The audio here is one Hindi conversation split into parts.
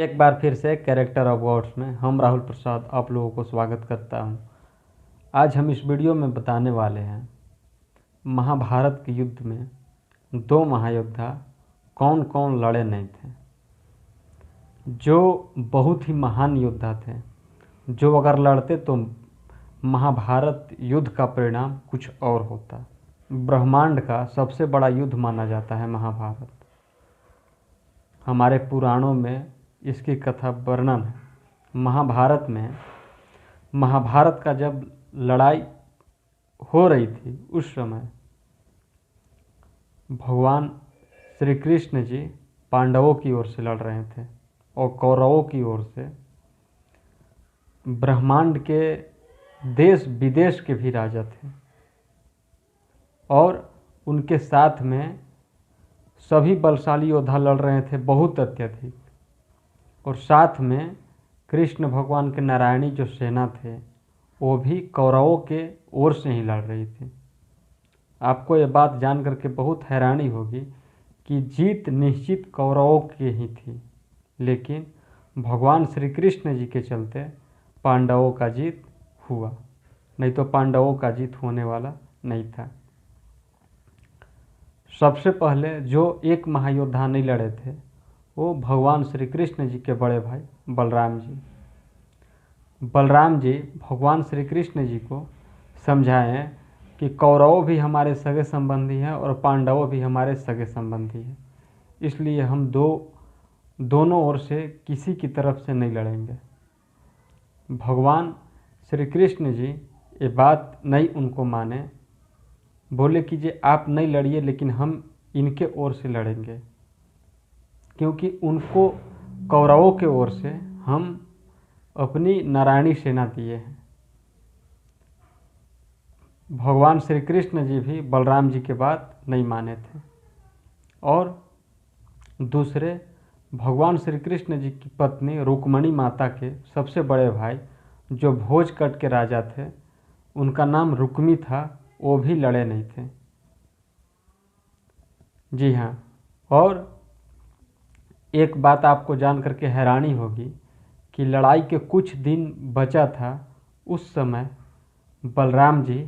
एक बार फिर से कैरेक्टर ऑफ गॉड्स में हम राहुल प्रसाद आप लोगों को स्वागत करता हूं। आज हम इस वीडियो में बताने वाले हैं महाभारत के युद्ध में दो महायोद्धा कौन कौन लड़े नहीं थे, जो बहुत ही महान योद्धा थे, जो अगर लड़ते तो महाभारत युद्ध का परिणाम कुछ और होता। ब्रह्मांड का सबसे बड़ा युद्ध माना जाता है महाभारत। हमारे पुराणों में इसकी कथा वर्णन है। महाभारत का जब लड़ाई हो रही थी उस समय भगवान श्री कृष्ण जी पांडवों की ओर से लड़ रहे थे और कौरवों की ओर से ब्रह्मांड के देश विदेश के भी राजा थे और उनके साथ में सभी बलशाली योद्धा लड़ रहे थे, बहुत अत्यधिक। और साथ में कृष्ण भगवान के नारायणी जो सेना थे वो भी कौरवों के ओर से ही लड़ रही थी। आपको ये बात जान करके बहुत हैरानी होगी कि जीत निश्चित कौरवों की ही थी, लेकिन भगवान श्री कृष्ण जी के चलते पांडवों का जीत हुआ, नहीं तो पांडवों का जीत होने वाला नहीं था। सबसे पहले जो एक महायोद्धा नहीं लड़े थे वो भगवान श्री कृष्ण जी के बड़े भाई बलराम जी। बलराम जी भगवान श्री कृष्ण जी को समझाएं कि कौरव भी हमारे सगे संबंधी हैं और पांडव भी हमारे सगे संबंधी हैं, इसलिए हम दोनों ओर से किसी की तरफ से नहीं लड़ेंगे। भगवान श्री कृष्ण जी ये बात नहीं उनको माने, बोले कि जे आप नहीं लड़िए लेकिन हम इनके ओर से लड़ेंगे, क्योंकि उनको कौरवों के ओर से हम अपनी नारायणी सेना दिए हैं। भगवान श्री कृष्ण जी भी बलराम जी के बात नहीं माने थे। और दूसरे भगवान श्री कृष्ण जी की पत्नी रुक्मणी माता के सबसे बड़े भाई जो भोजकट के राजा थे, उनका नाम रुक्मी था, वो भी लड़े नहीं थे। जी हाँ, और एक बात आपको जान करके हैरानी होगी कि लड़ाई के कुछ दिन बचा था उस समय बलराम जी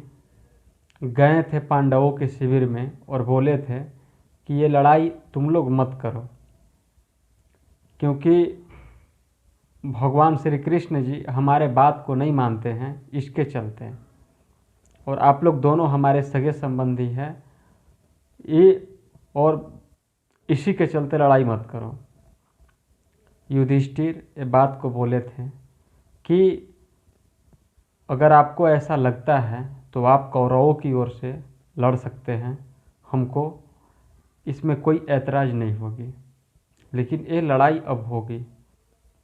गए थे पांडवों के शिविर में और बोले थे कि ये लड़ाई तुम लोग मत करो, क्योंकि भगवान श्री कृष्ण जी हमारे बात को नहीं मानते हैं, इसके चलते, और आप लोग दोनों हमारे सगे संबंधी हैं ये, और इसी के चलते लड़ाई मत करो। युधिष्ठिर ये बात को बोले थे कि अगर आपको ऐसा लगता है तो आप कौरवों की ओर से लड़ सकते हैं, हमको इसमें कोई ऐतराज़ नहीं होगी, लेकिन ये लड़ाई अब होगी।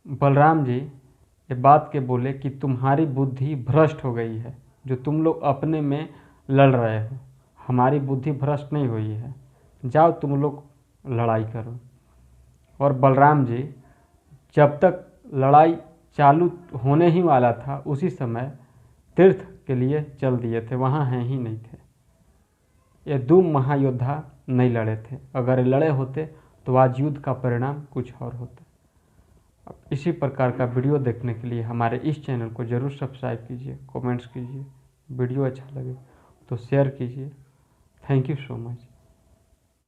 बलराम जी ये बात के बोले कि तुम्हारी बुद्धि भ्रष्ट हो गई है, जो तुम लोग अपने में लड़ रहे हो, हमारी बुद्धि भ्रष्ट नहीं हुई है, जाओ तुम लोग लड़ाई करो। और बलराम जी जब तक लड़ाई चालू होने ही वाला था उसी समय तीर्थ के लिए चल दिए थे, वहाँ हैं ही नहीं थे। ये दो महायोद्धा नहीं लड़े थे, अगर ये लड़े होते तो आज युद्ध का परिणाम कुछ और होता। अब इसी प्रकार का वीडियो देखने के लिए हमारे इस चैनल को ज़रूर सब्सक्राइब कीजिए, कमेंट्स कीजिए, वीडियो अच्छा लगे तो शेयर कीजिए। Thank you so much.